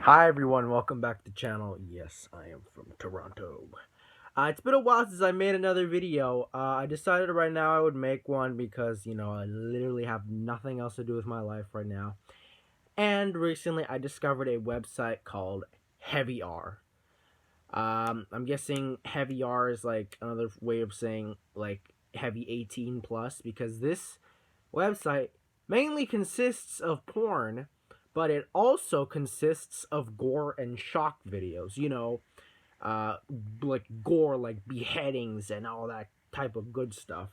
Hi everyone, welcome back to the channel. Yes, I am from Toronto. It's been a while since I made another video. I decided right now I would make one because, I literally have nothing else to do with my life right now. And recently I discovered a website called Heavy R. I'm guessing Heavy R is like another way of saying like heavy 18 plus because this website mainly consists of porn, but it also consists of gore and shock videos. Uh, like gore, like beheadings and all that type of good stuff.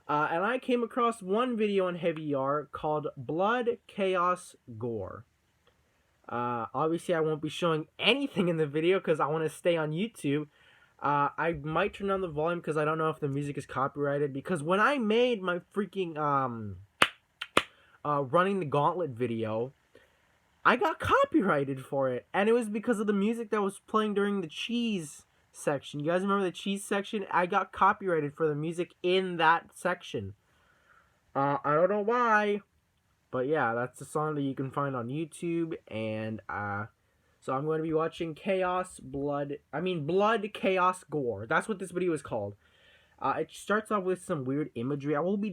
And I came across one video on Heavy R called Blood, Chaos, Gore. Obviously, I won't be showing anything in the video because I want to stay on YouTube. I might turn down the volume because I don't know if the music is copyrighted. Because when I made my freaking running the gauntlet video, I got copyrighted for it, and it was because of the music that was playing during the cheese section. You guys remember the cheese section? I got copyrighted for the music in that section. I don't know why, but yeah, that's the song that you can find on YouTube, and so I'm going to be watching Blood, Chaos, Gore. That's what this video is called. It starts off with some weird imagery. I will be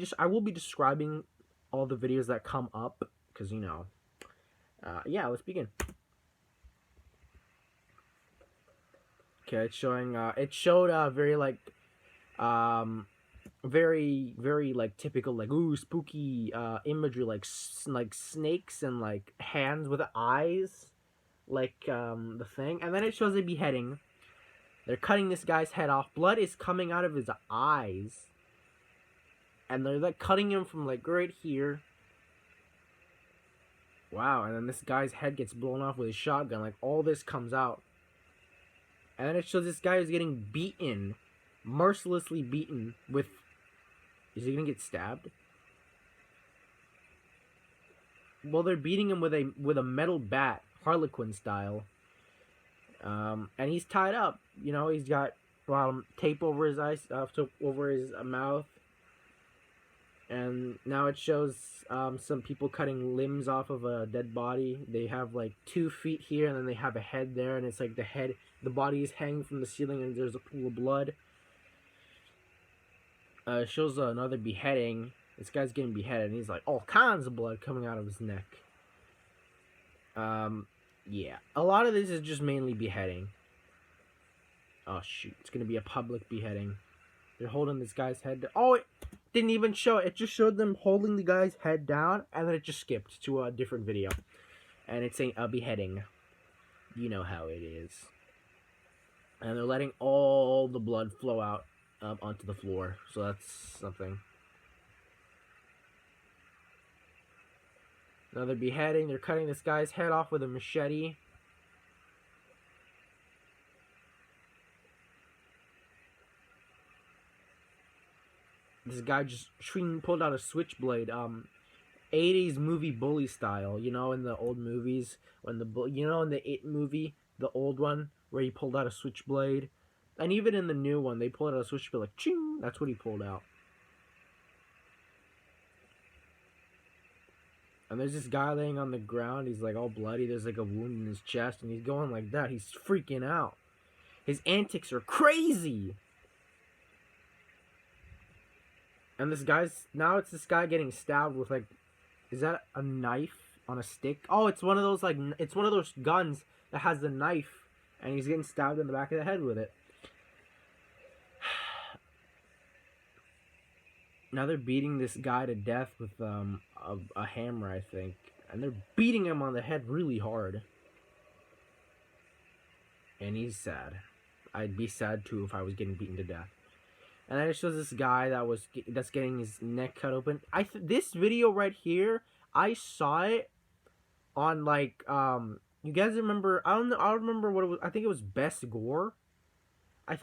describing all the videos that come up because yeah, let's begin. Okay, it's showing. It showed very like, very like typical like spooky imagery like snakes and like hands with eyes, like the thing, and then it shows a beheading. They're cutting this guy's head off. Blood is coming out of his eyes, and they're like cutting him from like right here. Wow, and then this guy's head gets blown off with a shotgun. Like all this comes out. And then it shows this guy is getting beaten, mercilessly beaten with. Is he gonna get stabbed? Well, they're beating him with a metal bat, Harlequin style. And he's tied up. He's got tape over his eyes, over his mouth. And now it shows some people cutting limbs off of a dead body. They have like 2 feet here, and then they have a head there, and it's like the body is hanging from the ceiling, and there's a pool of blood. It shows another beheading. This guy's getting beheaded, and he's like all kinds of blood coming out of his neck. Yeah, a lot of this is just mainly beheading. Oh shoot, it's gonna be a public beheading. They're holding this guy's head. Oh, it didn't even show it. It just showed them holding the guy's head down, and then it just skipped to a different video. And it's saying a beheading. You know how it is. And they're letting all the blood flow out onto the floor. So that's something. Another beheading. They're cutting this guy's head off with a machete. This guy just pulled out a switchblade. 80s movie bully style, in the old movies when in the It movie, the old one where he pulled out a switchblade, and even in the new one they pulled out a switchblade like ching. That's what he pulled out. And there's this guy laying on the ground. He's like all bloody. There's like a wound in his chest, and he's going like that. He's freaking out. His antics are crazy. And it's this guy getting stabbed with like, is that a knife on a stick? Oh, it's one of those guns that has the knife, and he's getting stabbed in the back of the head with it. Now they're beating this guy to death with a hammer, I think, and they're beating him on the head really hard. And he's sad. I'd be sad too if I was getting beaten to death. And then it shows this guy that's getting his neck cut open. This video right here, I saw it on like you guys remember? I don't remember what it was. I think it was Best Gore. But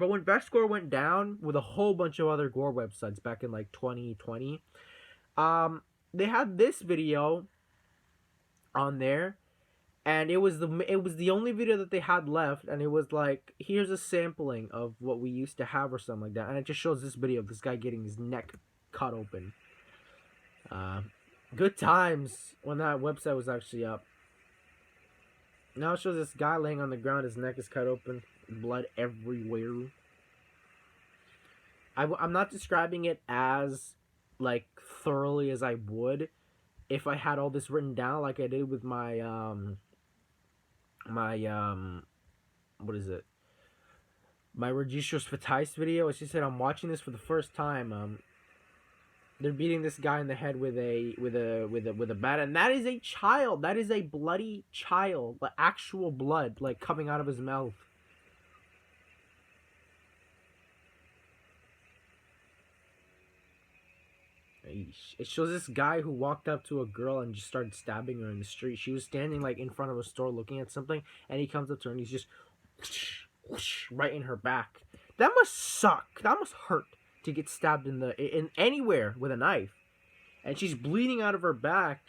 when Best Gore went down with a whole bunch of other gore websites back in like 2020, they had this video on there. And it was the only video that they had left, and it was like, here's a sampling of what we used to have or something like that. And it just shows this video of this guy getting his neck cut open. Good times when that website was actually up. Now it shows this guy laying on the ground. His neck is cut open, blood everywhere. I'm not describing it as like thoroughly as I would if I had all this written down, like I did with my what is it? My Registros Fatais video. It's just that I'm watching this for the first time. They're beating this guy in the head with a bat, and that is a child. That is a bloody child, like actual blood, like coming out of his mouth. It shows this guy who walked up to a girl and just started stabbing her in the street. She was standing like in front of a store looking at something, and he comes up to her and he's just whoosh, whoosh, right in her back. That must suck. That must hurt to get stabbed in anywhere with a knife. And she's bleeding out of her back,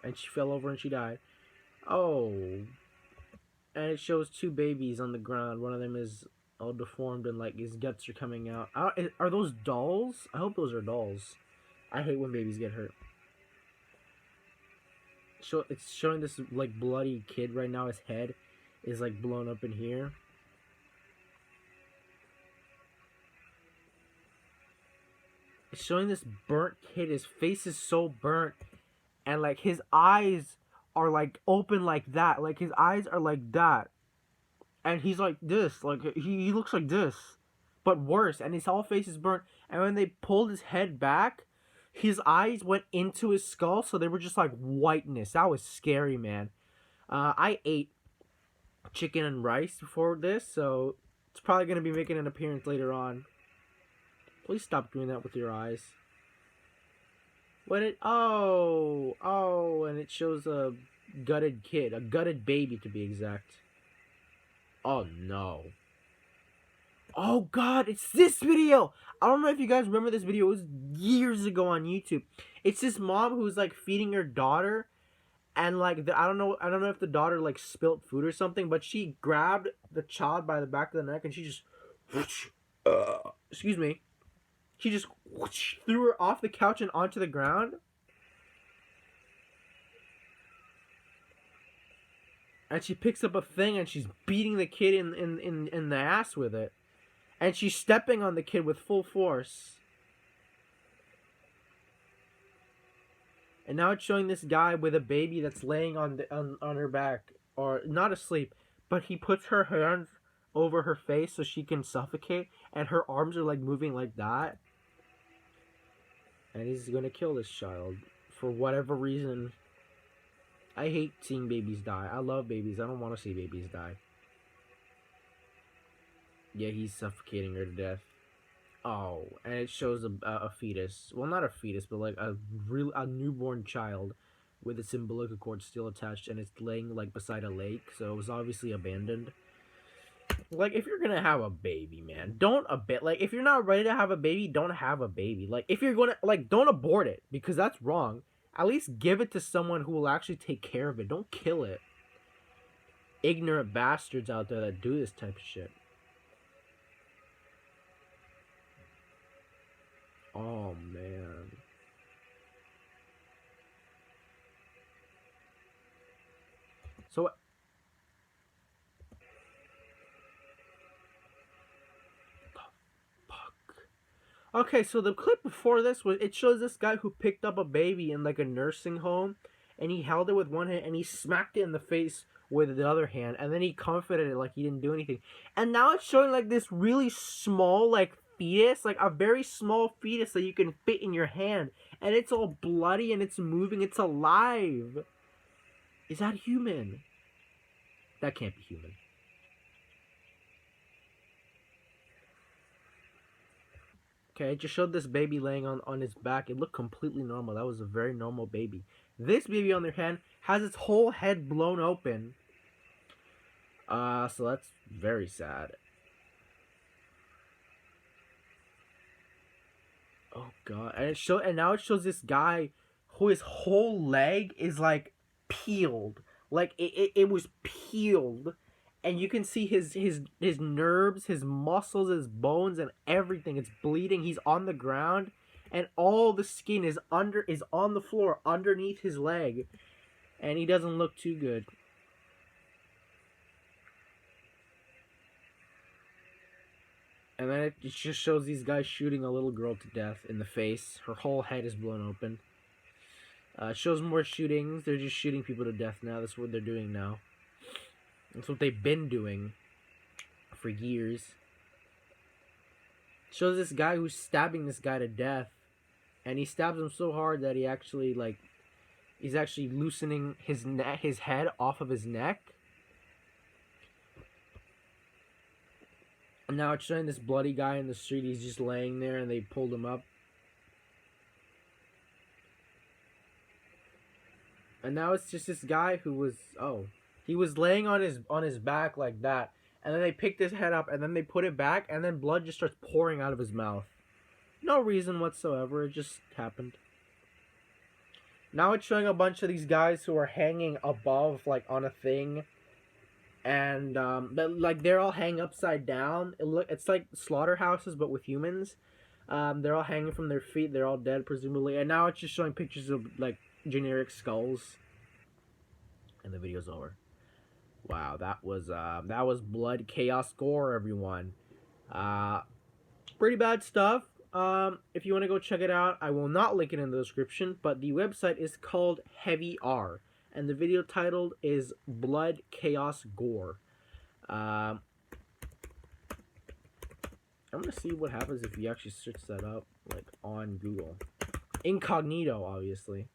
and she fell over and she died. Oh, and it shows two babies on the ground. One of them is all deformed and like his guts are coming out. Are those dolls? I hope those are dolls. I hate when babies get hurt. It's showing this like bloody kid right now. His head is like blown up in here. It's showing this burnt kid. His face is so burnt, and like his eyes are like open like that. Like his eyes are like that. And he's like this, like he looks like this, but worse. And his whole face is burnt. And when they pulled his head back, his eyes went into his skull, so they were just like whiteness. That was scary, man. I ate chicken and rice before this, so it's probably gonna be making an appearance later on. Please stop doing that with your eyes. Oh, and it shows a gutted kid, a gutted baby to be exact. Oh no. Oh god, it's this video! I don't know if you guys remember this video. It was years ago on YouTube. It's this mom who's like feeding her daughter, and like I don't know if the daughter like spilt food or something, but she grabbed the child by the back of the neck and she just excuse me. She just threw her off the couch and onto the ground. And she picks up a thing and she's beating the kid in the ass with it. And she's stepping on the kid with full force. And now it's showing this guy with a baby that's laying on her back. Or not asleep. But he puts her hands over her face so she can suffocate. And her arms are like moving like that. And he's gonna kill this child. For whatever reason. I hate seeing babies die. I love babies. I don't want to see babies die. Yeah, he's suffocating her to death. Oh, and it shows a fetus. Well, not a fetus, but like a newborn child with its umbilical cord still attached, and it's laying like beside a lake. So it was obviously abandoned. Like, if you're gonna have a baby, man, like, if you're not ready to have a baby, don't have a baby. Like, if you're gonna, like, don't abort it, because that's wrong. At least give it to someone who will actually take care of it. Don't kill it. Ignorant bastards out there that do this type of shit. Oh, man. So... Okay, so the clip before this was, it shows this guy who picked up a baby in like a nursing home, and he held it with one hand and he smacked it in the face with the other hand, and then he comforted it like he didn't do anything. And now it's showing like this really small like fetus, like a very small fetus that you can fit in your hand, and it's all bloody and it's moving, it's alive. Is that human? That can't be human. Okay, it just showed this baby laying on his back. It looked completely normal. That was a very normal baby. This baby, on the other hand, has its whole head blown open. So that's very sad. Oh god. And now it shows this guy who his whole leg is like peeled. Like it was peeled. And you can see his nerves, his muscles, his bones, and everything. It's bleeding. He's on the ground, and all the skin is on the floor underneath his leg, and he doesn't look too good. And then it just shows these guys shooting a little girl to death in the face. Her whole head is blown open. It shows more shootings. They're just shooting people to death now. That's what they're doing now. That's what they've been doing for years. It shows this guy who's stabbing this guy to death. And he stabs him so hard that he actually, like, he's actually loosening his head off of his neck. And now it's showing this bloody guy in the street. He's just laying there and they pulled him up. And now it's just this guy who was, he was laying on his back like that. And then they picked his head up and then they put it back and then blood just starts pouring out of his mouth. No reason whatsoever. It just happened. Now it's showing a bunch of these guys who are hanging above, like, on a thing. And, but, like, they're all hanging upside down. It's like slaughterhouses, but with humans. They're all hanging from their feet. They're all dead, presumably. And now it's just showing pictures of, like, generic skulls. And the video's over. Wow, that was Blood, Chaos, Gore, everyone. Pretty bad stuff. If you want to go check it out, I will not link it in the description, but the website is called Heavy R, and the video titled is Blood, Chaos, Gore. I'm gonna see what happens if you actually search that up, like, on Google. Incognito, obviously.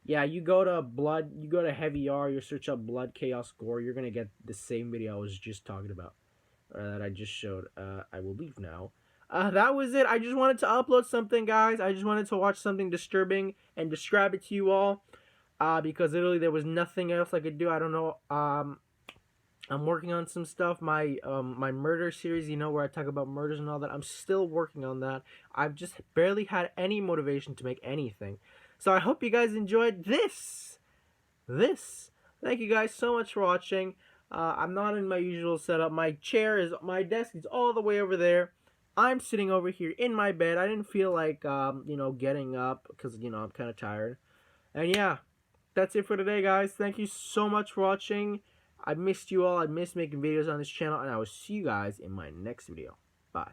Yeah, you go to Heavy R, you search up Blood, Chaos, Gore, you're gonna get the same video I was just talking about, that I just showed. I will leave now. That was it. I just wanted to upload something, guys. I just wanted to watch something disturbing and describe it to you all. Because literally there was nothing else I could do. I don't know. I'm working on some stuff. My murder series, you know, where I talk about murders and all that. I'm still working on that. I've just barely had any motivation to make anything. So I hope you guys enjoyed this. Thank you guys so much for watching. I'm not in my usual setup. My desk is all the way over there. I'm sitting over here in my bed. I didn't feel like, you know, getting up because, you know, I'm kind of tired. And yeah, that's it for today, guys. Thank you so much for watching. I missed you all. I missed making videos on this channel. And I will see you guys in my next video. Bye.